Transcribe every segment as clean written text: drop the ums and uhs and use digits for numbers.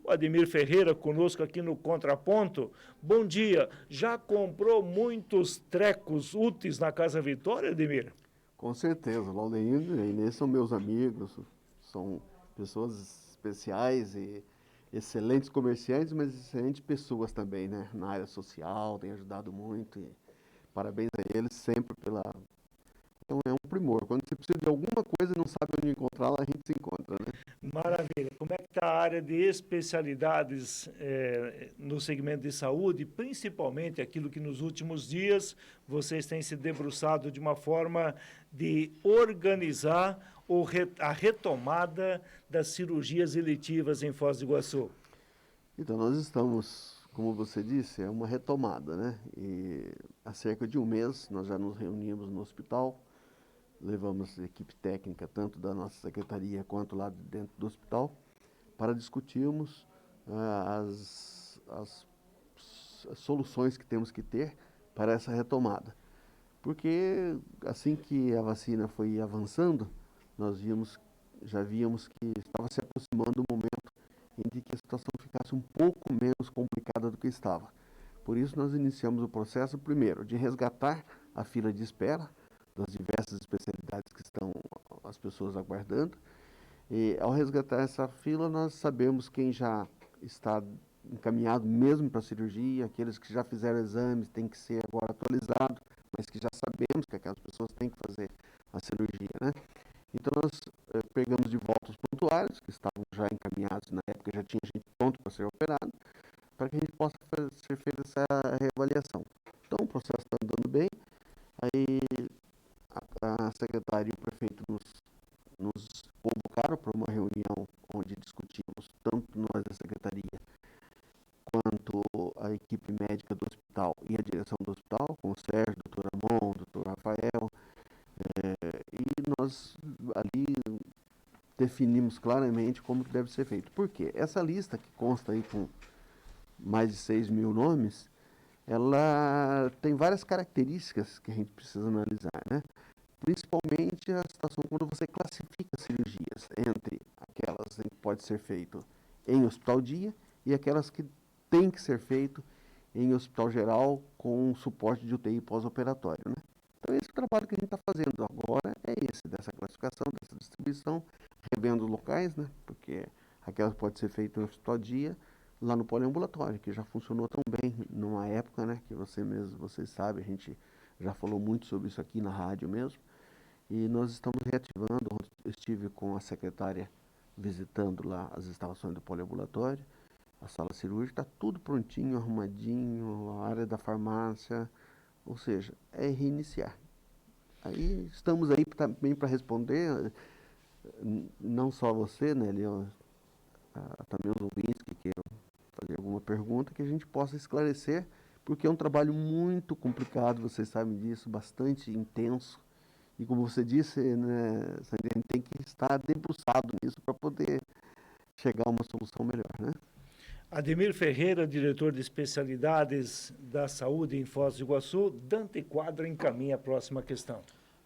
O Ademir Ferreira conosco aqui no Contraponto. Bom dia. Já comprou muitos trecos úteis na Casa Vitória, Ademir? Com certeza. O Laudeir e a Inês são meus amigos, são pessoas especiais e excelentes comerciantes, mas excelentes pessoas também, né? Na área social, têm ajudado muito e parabéns a eles sempre pela... Então é um primor. Quando você precisa de alguma coisa e não sabe onde encontrá-la, a gente se encontra, né? Maravilha. Como é que está a área de especialidades no segmento de saúde, principalmente aquilo que nos últimos dias vocês têm se debruçado de uma forma de organizar a retomada das cirurgias eletivas em Foz do Iguaçu? Então nós estamos, como você disse, é uma retomada, né? E há cerca de um mês nós já nos reunimos no hospital, levamos a equipe técnica, tanto da nossa secretaria quanto lá de dentro do hospital, para discutirmos as soluções que temos que ter para essa retomada. Porque assim que a vacina foi avançando, já víamos que estava se aproximando o momento em que a situação ficasse um pouco menos complicada do que estava. Por isso nós iniciamos o processo, primeiro, de resgatar a fila de espera das diversas especialidades que estão as pessoas aguardando. E ao resgatar essa fila, nós sabemos quem já está encaminhado mesmo para a cirurgia, aqueles que já fizeram exames têm que ser agora atualizados, mas que já sabemos que aquelas pessoas têm que fazer a cirurgia, né? Então nós pegamos de volta os prontuários, que estavam já encaminhados, na época já tinha gente pronto para ser operado, para que a gente possa ser feita essa reavaliação. Então o processo está andando bem, aí a secretária e o prefeito nos convocaram para uma reunião onde discutimos, tanto nós da secretaria, quanto a equipe médica do hospital e a direção do hospital, com o Sérgio, o doutor Amon, o doutor Rafael, e nós ali definimos claramente como que deve ser feito. Por quê? Essa lista que consta aí com mais de 6 mil nomes, ela tem várias características que a gente precisa analisar, né? Principalmente a situação quando você classifica cirurgias entre aquelas que pode ser feito em hospital dia e aquelas que tem que ser feito em hospital geral com suporte de UTI pós-operatório, né? Então esse trabalho que a gente está fazendo agora é esse, dessa classificação, dessa distribuição, revendo locais, né? Porque aquelas pode ser feita em hospital dia, lá no poliambulatório, que já funcionou tão bem numa época, né? Que vocês sabem, a gente já falou muito sobre isso aqui na rádio mesmo. E nós estamos reativando, eu estive com a secretária visitando lá as instalações do poliambulatório, a sala cirúrgica, está tudo prontinho, arrumadinho, a área da farmácia, ou seja, é reiniciar. Aí estamos aí também para responder, não só você, né, Leon, também os ouvintes que queiram fazer alguma pergunta, que a gente possa esclarecer, porque é um trabalho muito complicado, vocês sabem disso, bastante intenso. E como você disse, né, Sandra, a gente tem que estar debruçado nisso para poder chegar a uma solução melhor, né? Ademir Ferreira, diretor de especialidades da saúde em Foz do Iguaçu. Dante Quadro encaminha a próxima questão.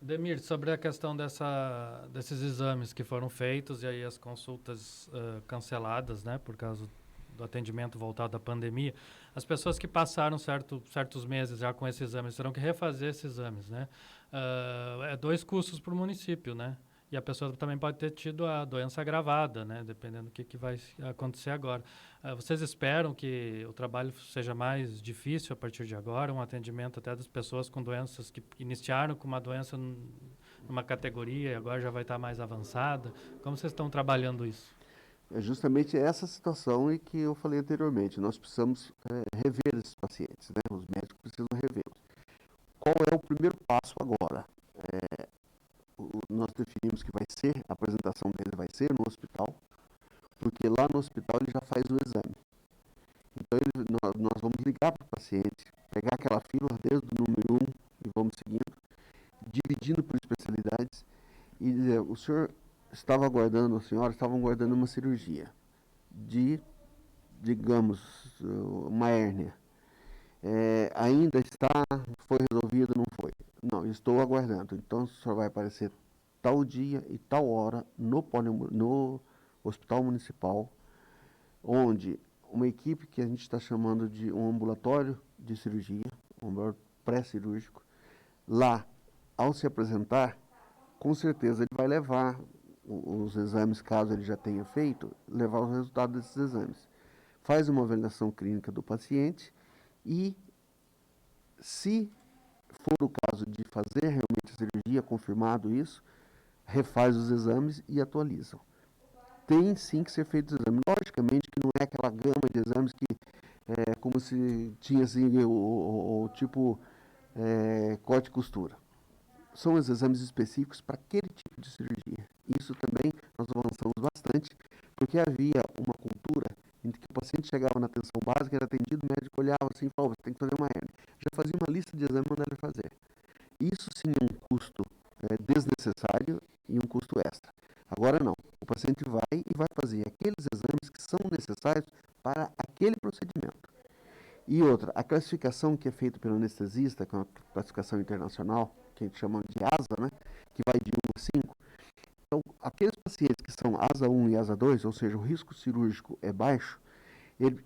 Demir, sobre a questão desses exames que foram feitos e aí as consultas canceladas, né, por causa do atendimento voltado à pandemia, as pessoas que passaram certos meses já com esses exames terão que refazer esses exames, né? É 2 custos para o município, né? E a pessoa também pode ter tido a doença agravada, né? Dependendo do que vai acontecer agora. Vocês esperam que o trabalho seja mais difícil a partir de agora? Um atendimento até das pessoas com doenças que iniciaram com uma doença numa categoria e agora já vai estar mais avançada? Como vocês estão trabalhando isso? É justamente essa situação em que eu falei anteriormente. Nós precisamos rever esses pacientes, né? Os médicos precisam revê-los. Qual é o primeiro passo agora? Nós definimos que a apresentação dele vai ser no hospital, porque lá no hospital ele já faz o exame. Então nós vamos ligar para o paciente, pegar aquela fila desde o número 1 e vamos seguindo, dividindo por especialidades e dizer, o senhor estava aguardando, a senhora estava aguardando uma cirurgia de, digamos, uma hérnia. Ainda está, foi resolvido, não foi? Não, estou aguardando. Então o senhor vai aparecer tal dia e tal hora no hospital municipal onde uma equipe que a gente está chamando de um ambulatório de cirurgia, um ambulatório pré-cirúrgico, lá, ao se apresentar, com certeza ele vai levar os exames, caso ele já tenha feito, levar os resultados desses exames. Faz uma avaliação clínica do paciente e, se for o caso de fazer realmente a cirurgia, confirmado isso, refaz os exames e atualizam. Tem sim que ser feito o exame. Logicamente que não é aquela gama de exames que é como se tinha assim, o tipo corte e costura. São os exames específicos para aquele tipo de cirurgia. Isso também nós avançamos bastante, porque havia uma cultura em que o paciente chegava na atenção básica, era atendido, o médico olhava assim e falava, você tem que fazer uma hérnia. Já fazia uma lista de exames onde ele fazer. Isso sim é um custo desnecessário e um custo extra. Agora não, o paciente vai e vai fazer aqueles exames que são necessários para aquele procedimento. E outra, a classificação que é feita pelo anestesista, com a classificação internacional, que a gente chama de ASA, né, que vai de 1 a 5, então aqueles pacientes que são ASA 1 e ASA 2, ou seja, o risco cirúrgico é baixo,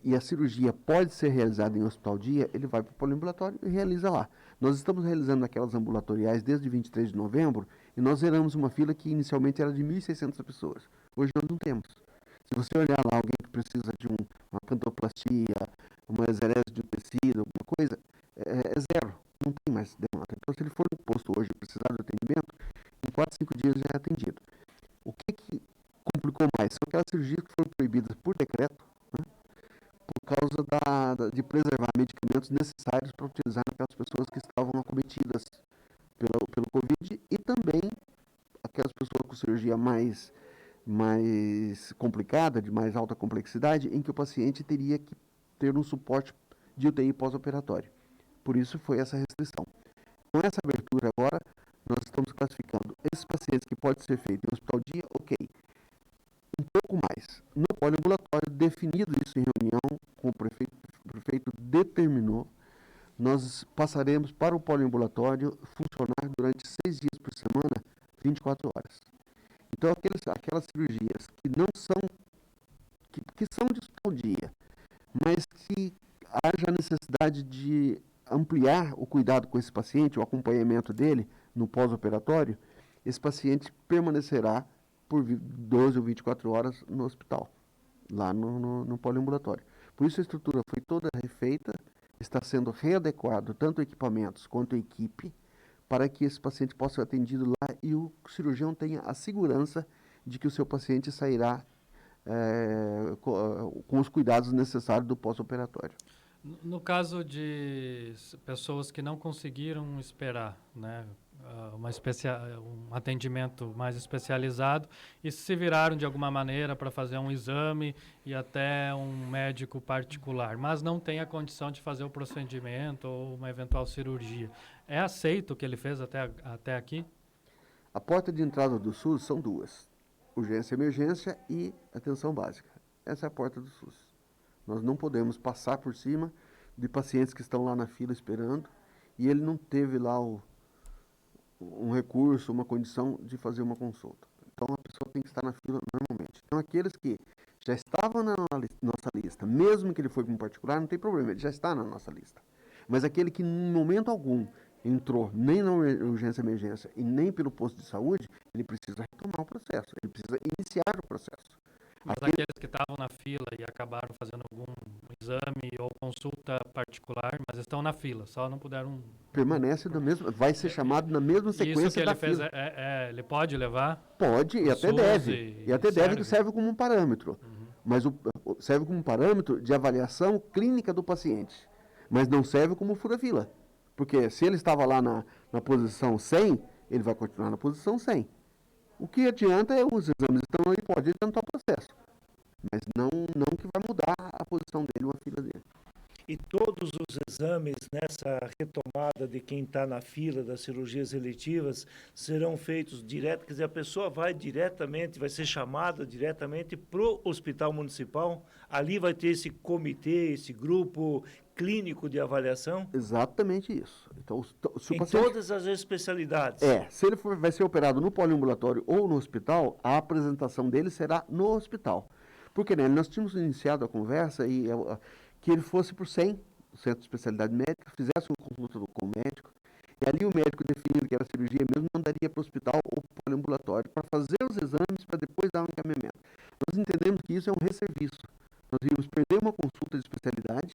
e a cirurgia pode ser realizada em hospital dia, ele vai para o poliambulatório e realiza lá. Nós estamos realizando aquelas ambulatoriais desde 23 de novembro e nós zeramos uma fila que inicialmente era de 1.600 pessoas. Hoje nós não temos. Se você olhar lá alguém que precisa de uma cantoplastia, uma exerese de um tecido, alguma coisa, é zero. Não tem mais demanda. Então, se ele for no posto hoje e precisar de atendimento, em 4, 5 dias já é atendido. O que complicou mais? São aquelas cirurgias que foram proibidas por decreto, né, por causa de preservar medicamentos necessários para utilizar naquelas pessoas que estavam acometidas pelo Covid e também aquelas pessoas com cirurgia mais complicada, de mais alta complexidade, em que o paciente teria que ter um suporte de UTI pós-operatório. Por isso foi essa restrição. Com essa abertura agora, nós estamos classificando esses pacientes que pode ser feito em hospital dia, ok. Um pouco mais. No poliambulatório, definido isso em reunião com o prefeito determinou, nós passaremos para o poliambulatório funcionar durante 6 dias por semana, 24 horas. Então, aquelas cirurgias que não são, que são de hospital dia, mas que haja necessidade de ampliar o cuidado com esse paciente, o acompanhamento dele no pós-operatório, esse paciente permanecerá por 12 ou 24 horas no hospital, lá no poliambulatório. Por isso a estrutura foi toda refeita, está sendo readequado tanto equipamentos quanto equipe, para que esse paciente possa ser atendido lá e o cirurgião tenha a segurança de que o seu paciente sairá com os cuidados necessários do pós-operatório. No caso de pessoas que não conseguiram esperar, né, um atendimento mais especializado e se viraram de alguma maneira para fazer um exame e até um médico particular, mas não tem a condição de fazer o procedimento ou uma eventual cirurgia. É aceito o que ele fez até aqui? A porta de entrada do SUS são duas: urgência e emergência e atenção básica. Essa é a porta do SUS. Nós não podemos passar por cima de pacientes que estão lá na fila esperando e ele não teve lá um recurso, uma condição de fazer uma consulta. Então, a pessoa tem que estar na fila normalmente. Então, aqueles que já estavam na nossa lista, mesmo que ele foi para um particular, não tem problema, ele já está na nossa lista. Mas aquele que, em momento algum, entrou nem na urgência e emergência e nem pelo posto de saúde, ele precisa retomar o processo, ele precisa iniciar o processo. Mas aqueles que estavam na fila e acabaram fazendo algum exame ou consulta particular, mas estão na fila, só não puderam... Permanece da mesma, vai ser chamado na mesma sequência da fila. Isso que ele fez, ele pode levar? Pode, e até deve. E até deve, que serve como um parâmetro. Uhum. Mas serve como um parâmetro de avaliação clínica do paciente. Mas não serve como fura-fila. Porque se ele estava lá na posição 100, ele vai continuar na posição 100. O que adianta é os exames estão aí, pode adiantar o processo. Mas não que vai mudar a posição dele ou a fila dele. E todos os exames nessa retomada de quem está na fila das cirurgias eletivas serão feitos direto, quer dizer, a pessoa vai ser chamada diretamente para o hospital municipal, ali vai ter esse comitê, esse grupo clínico de avaliação? Exatamente isso. Então, se o em paciente... todas as especialidades? Se ele vai ser operado no poliambulatório ou no hospital, a apresentação dele será no hospital. Porque, né, nós tínhamos iniciado a conversa e que ele fosse por 100, o centro de especialidade médica, fizesse uma consulta com o médico, e ali o médico definindo que era cirurgia mesmo, mandaria para o hospital ou para o poliambulatório para fazer os exames para depois dar um encaminhamento. Nós entendemos que isso é um resserviço. Nós íamos perder uma consulta de especialidade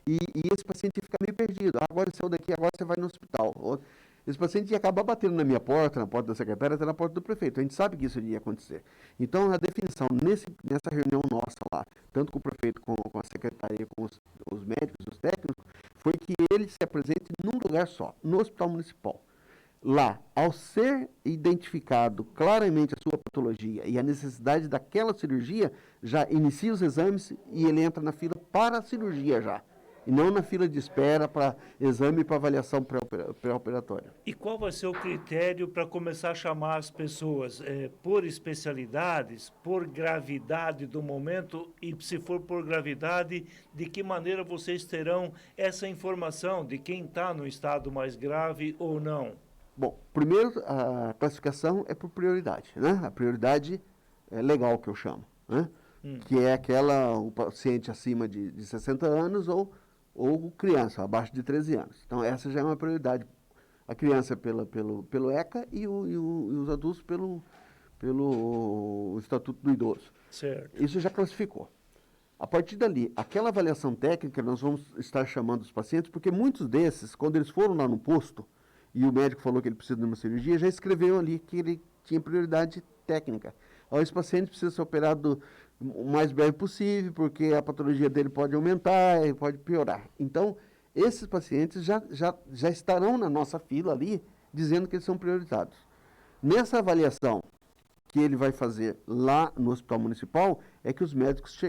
e esse paciente ia ficar meio perdido. Agora saiu daqui, agora você vai no hospital. Esse paciente ia acabar batendo na minha porta, na porta da secretária, até na porta do prefeito. A gente sabe que isso ia acontecer. Então, a definição nessa reunião nossa lá, tanto com o prefeito, com a secretaria, com os médicos, os técnicos, foi que ele se apresente num lugar só, no hospital municipal. Lá, ao ser identificado claramente a sua patologia e a necessidade daquela cirurgia, já inicia os exames e ele entra na fila para a cirurgia já. E não na fila de espera para exame e para avaliação pré-operatória. E qual vai ser o critério para começar a chamar as pessoas? Por especialidades, por gravidade do momento? E se for por gravidade, de que maneira vocês terão essa informação de quem está no estado mais grave ou não? Bom, primeiro a classificação é por prioridade, né? A prioridade é legal que eu chamo, né? Que é o paciente acima de 60 anos ou criança, abaixo de 13 anos. Então, essa já é uma prioridade. A criança pelo ECA e os adultos pelo Estatuto do Idoso. Certo. Isso já classificou. A partir dali, aquela avaliação técnica, nós vamos estar chamando os pacientes, porque muitos desses, quando eles foram lá no posto, e o médico falou que ele precisa de uma cirurgia, já escreveu ali que ele tinha prioridade técnica. Esse paciente precisa ser operado o mais breve possível, porque a patologia dele pode aumentar e pode piorar. Então, esses pacientes já estarão na nossa fila ali, dizendo que eles são priorizados. Nessa avaliação que ele vai fazer lá no hospital municipal, é que os médicos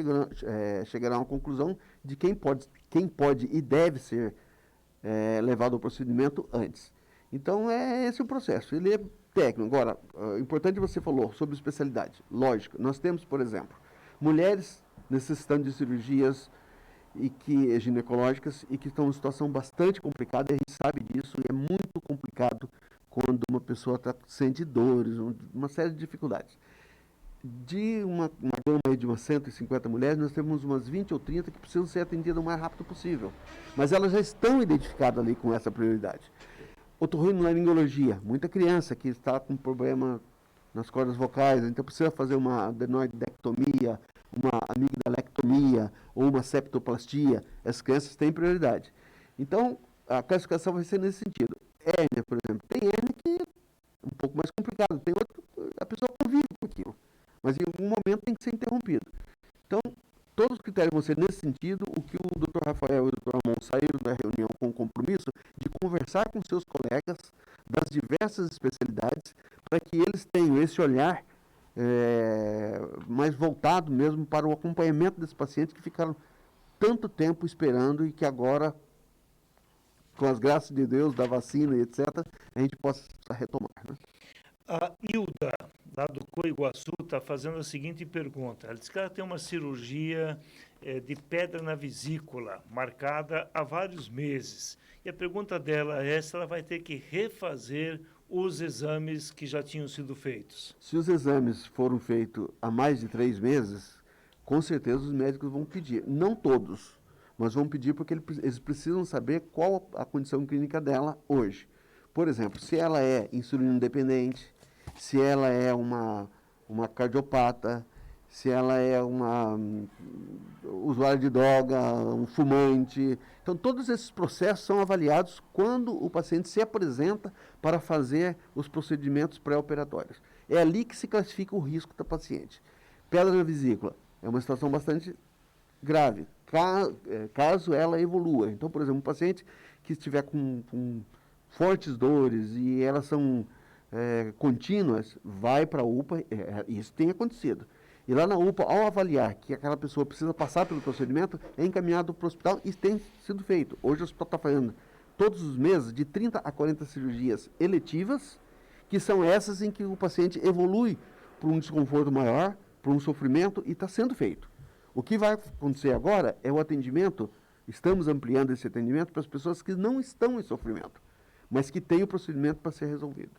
chegarão à conclusão de quem pode e deve ser levado ao procedimento antes. Então, esse é o processo. Ele é técnico. Agora, importante você falou sobre especialidade. Lógico, nós temos, por exemplo, mulheres necessitando de cirurgias ginecológicas e que estão em uma situação bastante complicada, a gente sabe disso, e é muito complicado quando uma pessoa sente dores, uma série de dificuldades. De uma gama de umas 150 mulheres, nós temos umas 20 ou 30 que precisam ser atendidas o mais rápido possível. Mas elas já estão identificadas ali com essa prioridade. Otorrinolaringologia, muita criança que está com problema nas cordas vocais, então precisa fazer uma adenoidectomia, uma amigdalectomia ou uma septoplastia. Essas crianças têm prioridade. Então, a classificação vai ser nesse sentido. Hérnia, por exemplo, tem hérnia que é um pouco mais complicado, tem outro, a pessoa convive com aquilo, mas em algum momento tem que ser interrompido. Então, todos os critérios vão ser nesse sentido. O que o Dr. Rafael e o Dr. Ramon saíram da reunião com o compromisso de conversar com seus colegas das diversas especialidades para que eles tenham esse olhar mais voltado mesmo para o acompanhamento desses pacientes que ficaram tanto tempo esperando e que agora, com as graças de Deus, da vacina e etc., a gente possa retomar. Né? A Hilda, lá do Coiguaçu, está fazendo a seguinte pergunta. Ela diz que ela tem uma cirurgia de pedra na vesícula, marcada há vários meses. E a pergunta dela é se ela vai ter que refazer os exames que já tinham sido feitos. Se os exames foram feitos há mais de 3 meses, com certeza os médicos vão pedir. Não todos, mas vão pedir porque eles precisam saber qual a condição clínica dela hoje. Por exemplo, se ela é insulina dependente, se ela é uma cardiopata, se ela é uma usuária de droga, um fumante. Então, todos esses processos são avaliados quando o paciente se apresenta para fazer os procedimentos pré-operatórios. É ali que se classifica o risco da paciente. Pedra na vesícula é uma situação bastante grave, caso ela evolua. Então, por exemplo, um paciente que estiver com fortes dores e elas são contínuas, vai para a UPA, isso tem acontecido. E lá na UPA, ao avaliar que aquela pessoa precisa passar pelo procedimento, é encaminhado para o hospital e tem sido feito. Hoje o hospital está fazendo todos os meses de 30 a 40 cirurgias eletivas, que são essas em que o paciente evolui para um desconforto maior, para um sofrimento, e está sendo feito. O que vai acontecer agora é o atendimento, estamos ampliando esse atendimento para as pessoas que não estão em sofrimento, mas que têm o procedimento para ser resolvido.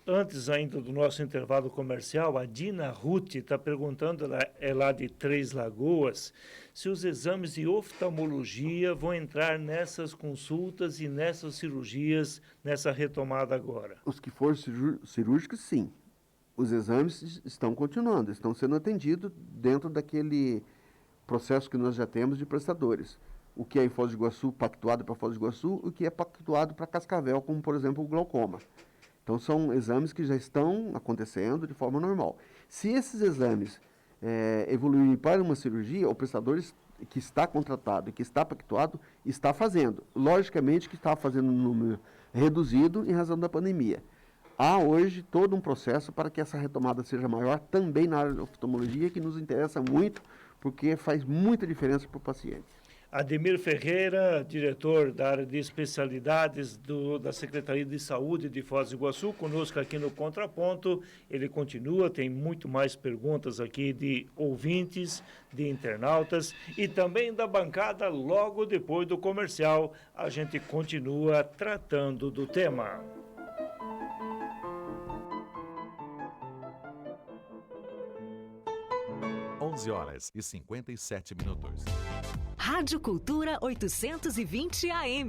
Antes ainda do nosso intervalo comercial, a Dina Ruth está perguntando, ela é lá de Três Lagoas, se os exames de oftalmologia vão entrar nessas consultas e nessas cirurgias, nessa retomada agora. Os que forem cirúrgicos, sim. Os exames estão continuando, estão sendo atendidos dentro daquele processo que nós já temos de prestadores. O que é em Foz do Iguaçu, pactuado para Foz do Iguaçu, o que é pactuado para Cascavel, como, por exemplo, o glaucoma. Então, são exames que já estão acontecendo de forma normal. Se esses exames evoluírem para uma cirurgia, o prestador que está contratado e que está pactuado está fazendo. Logicamente que está fazendo um número reduzido em razão da pandemia. Há hoje todo um processo para que essa retomada seja maior também na área de oftalmologia, que nos interessa muito, porque faz muita diferença para o paciente. Ademir Ferreira, diretor da área de especialidades da Secretaria de Saúde de Foz do Iguaçu, conosco aqui no Contraponto. Ele continua, tem muito mais perguntas aqui de ouvintes, de internautas e também da bancada logo depois do comercial. A gente continua tratando do tema. Horas e 57 minutos. Rádio Cultura 820 AM.